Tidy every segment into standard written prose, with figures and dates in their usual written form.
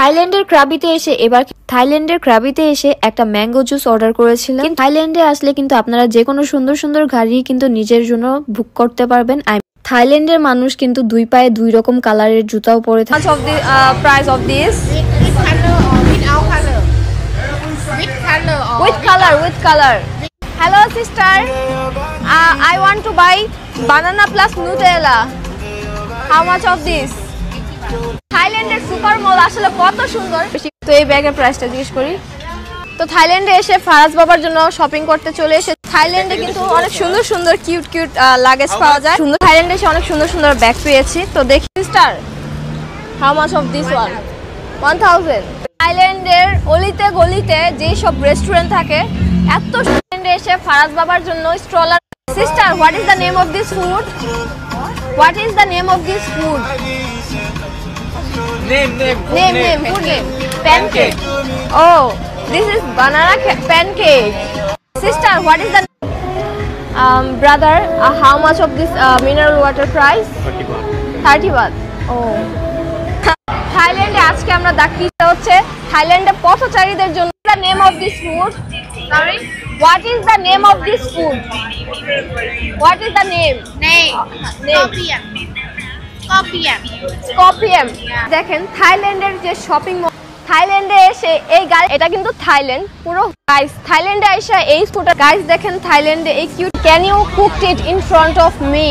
থাইল্যান্ডের ক্রাবিতে এসে একটা ম্যাঙ্গো জুস অর্ডার করেছিলাম। থাইল্যান্ডে আসলে কিন্তু আপনারা যে কোনো সুন্দর সুন্দর গাড়ি কিন্তু নিজের জন্য বুক করতে পারবেন। থাইল্যান্ডের মানুষ কিন্তু দুই পায়ে দুই রকম কালারের জুতাও পরে থাকে। Price of this? With color or without color? With color or With color. Hello sister, I want to buy banana plus Nutella. How much of this? থাইল্যান্ডের সুপার মল আসলে কত সুন্দর। তো এই ব্যাগের প্রাইসটা জিজ্ঞেস করি। তো থাইল্যান্ডে এসে ফারাজ বাবার জন্য শপিং করতে চলে এসে থাইল্যান্ডে কিন্তু অনেক সুন্দর সুন্দর কিউট লাগেজ পাওয়া যায়। থাইল্যান্ডে এসে অনেক সুন্দর সুন্দর ব্যাগ পেয়েছি। তো দেখি sister, how much of this one? 1000। থাইল্যান্ডের অলিতে গলিতে যেই সব রেস্টুরেন্ট থাকে এত থাইল্যান্ডে এসে ফারাজ বাবার জন্য stroller. Sister, what is the name of this food? What is the name of this food? Name. Food name. Pancake. Oh, this is banana pancake. Sister, what is the brother, how much of this mineral water price? 30 baht. Oh. থাইল্যান্ডে আজকে আমরা দেখতে হচ্ছে থাইল্যান্ডে পথচারীদের জন্য the name of this food? Sorry? What is the name of this food? What is the name? name? Scorpion. দেখেন থাইল্যান্ডের যে শপিং মল, থাইল্যান্ডে এসে এই গাড়ি, এটা কিন্তু থাইল্যান্ড পুরো গাইস। থাইল্যান্ডে এসে এই স্কুটার গাইস দেখেন থাইল্যান্ডে এই cute. Can you cooked it in front of me?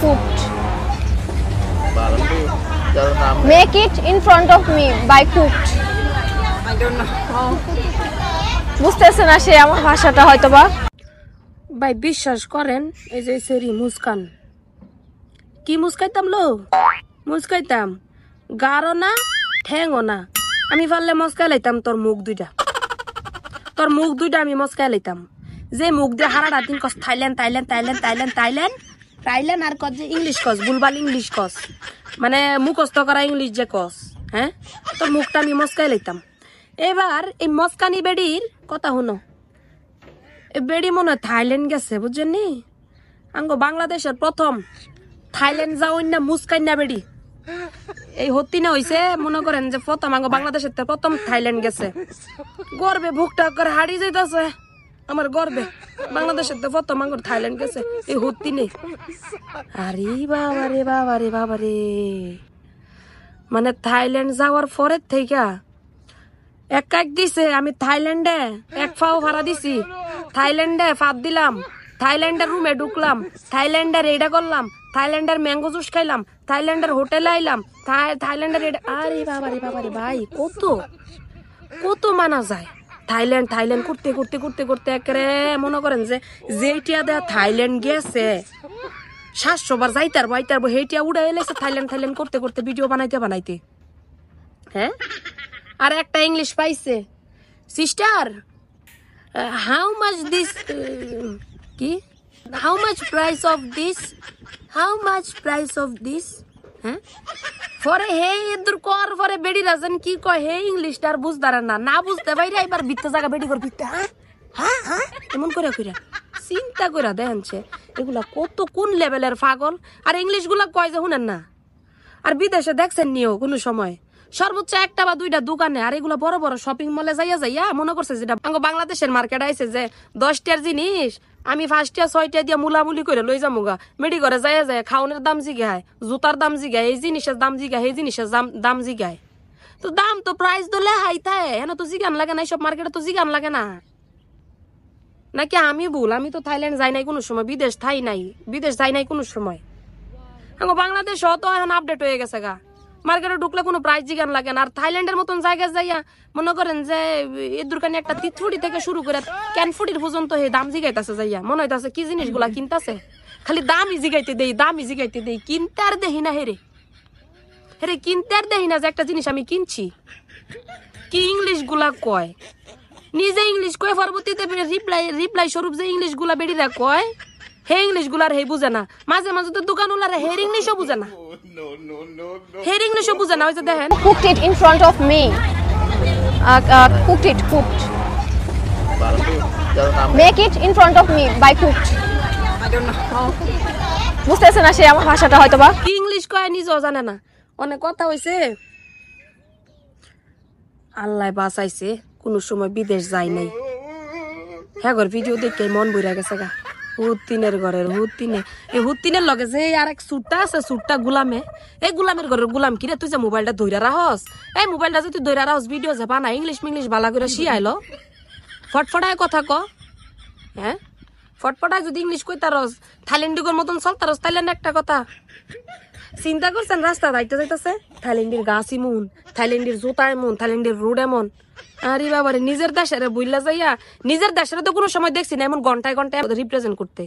Cooked. Make it in front of me by cooked. I don't know. বুঝতেছে না সে আমার ভাষাটা হয়তো বা। ভাই বিশ্বাস করেন, এই যে সেরি মুস্কান কি মুস্কাইতাম গারো না ঠ্যাংও না। আমি পারলে মস্কাই লাইতাম তোর মুখ দুইটা আমি মস্কাই লাইতাম। যে মুখ দিয়ে হারাটা দিন কস থাইল্যান্ড আর কস যে ইংলিশ কস, বুলবাল ইংলিশ কস, মানে মুখস্থ করা ইংলিশ যে কস, হ্যাঁ তোর মুখটা আমি মস্কাই লাইতাম। এবার এই মস্কানি বেডির কথা শুনো, বেডি মনে হয় থাইল্যান্ড গেছে বুঝছেন নি। আঙ্গ বাংলাদেশের প্রথম থাইল্যান্ড যাওয়ার না মুস্কাইনা বেডি এই হতি না হইছে, মনে করেন যে প্রথম আঙ্গ বাংলাদেশের প্রথম থাইল্যান্ড গেছে। গর্বে বুকটা করে হারিয়ে যাইতেছে আমার গর্বে। বাংলাদেশের প্রথম আঙ্গ থাইল্যান্ড গেছে এই হতি নেই। আরে বাবারে মানে থাইল্যান্ড যাওয়ার পরের থেকে এক দিছে। আমি থাইল্যান্ডে এক ফাও ভাড়া দিছি, থাইল্যান্ডে ফাঁদ দিলাম, থাইল্যান্ডের রুমে ঢুকলাম, থাইল্যান্ডের এইটা করলাম, থাইল্যান্ডের ম্যাঙ্গো জুস খাইলাম, থাইল্যান্ডের হোটেলে আইলাম, থাইল্যান্ডের আরে বাবারে ভাই কত মানা যায়। থাইল্যান্ড করতে একেবারে মনে করেন যে যেইটা দেয়া থাইল্যান্ড গেছে 700 বার যাইতারবো সেইটা উড়াই এলেছে থাইল্যান্ড করতে ভিডিও বানাইতে। হ্যাঁ, আর একটা ইংলিশ পাইছে, সিস্টার হাউ মাচ দিস কি how much price of this হ্যাঁ পরে হে এদুর কর পরে বেডি রাজন কি কয় হে ইংলিশটা আর বুঝদার না বুঝতে বাইরে এবার ভিত্ত জায়গা বেডি কর ভিত্তে হ্যাঁ এমন করে চিন্তা করে দেখছে এগুলা কত কোন লেভেলের পাগল। আর ইংলিশ গুলা কয় যে শুনেন না। আর বিদেশে দেখছেন নিও কোনো সময় সর্বোচ্চ একটা বা দুইটা দোকানে, আর এগুলো বড় বড় শপিং মলে যাইয়া মনে করছে যেটা বাংলাদেশের মার্কেট আইছে যে 10টার জিনিস আমি 5টা 6টা দিয়ে মুলামুলি করে লই যামুগা। মেডি করে যাইয়া খাওনের দাম জিগায়, জুতার দাম জিগায়, এই জিনিসের দাম জিগায়, এই জিনিসের দাম জিগায়। তো দাম তো প্রাইস তো লেহাই থাকে, এনে তো জিগান লাগে না, সব মার্কেটে তো জিগান লাগে না নাকি আমি ভুল? আমি তো থাইল্যান্ড যাই নাই কোনো সময়, বিদেশ যাই নাই কোনো সময়। বাংলাদেশ তো এখন আপডেট হয়ে গেছে গা, মার্কেটে ঢুকলে কোনো প্রাইস জিগান লাগে না। আর থাইল্যান্ডের মতন জায়গায় যাইয়া মনে করেন যে এই দোকানে একটা তিথুড়ি থেকে শুরু করে ক্যানফুডির পর্যন্ত হে দাম জিগাইতেছে যাইয়া মনে হইতাছে কি জিনিসগুলা কিনতেছে, খালি দামই জিগাইতে দেই কিনতে আর দেখি না হেরে কিনতে আর দেখি না যে একটা জিনিস আমি কিনছি। কি ইংলিশ গুলা কয়, নিজে ইংলিশ কয়, পরবর্তীতে রিপ্লাই স্বরূপ যে ইংলিশ গুলা বেড়িরা কয় হে ইংলিশ গুলার হে বুঝে না। মাঝে তো দোকান উলারে হের ইংলিশও বুঝে না, ওই যে দেখেন cooked it in front of me. Cooked. Make it in front of me by cooked. I don't know. বুঝতেছে না সে আমার ভাষাটা হয়তো বা। কি ইংলিশ কয় নিজেও জানে না। অনেক কথা হয়েছে আল্লাহ বাঁচাইছে কোনো সময় বিদেশ যাই নাই হ্যাঁ ঘর ভিডিও দেখে মন বইরা গেছে গা হুতিনের ঘরের হুতিনে এই হুতিনের লগে যে আর এক সুটটা আছে সুটটা গুলামে এই গুলামের ঘরের গুলাম কিরে তুই যে মোবাইলটা ধইরা রাখস এই মোবাইলটা যে তুই ধইরা রাখস ভিডিও যে বানা ইংলিশ মিংলিশ বালা করে শিয়াইলো ফটফটায় কথা ক হ্যাঁ ফটফটায় যদি ইংলিশ কইতারস থাইল্যান্ডিগর মতন চলতারস থাইল্যান্ড একটা কথা চিন্তা করছেন রাস্তা যাইতে যাইতেছে থাইল্যান্ডের গাছ ইমন থাইল্যান্ডের জুতা এমন থাইল্যান্ডের রোড এমন আরে বাবারে নিজের দেশের বইলা যাইয়া নিজের দেশের তো কোনো সময় দেখছি না এমন ঘন্টায় ঘন্টায় রিপ্রেজেন্ট করতে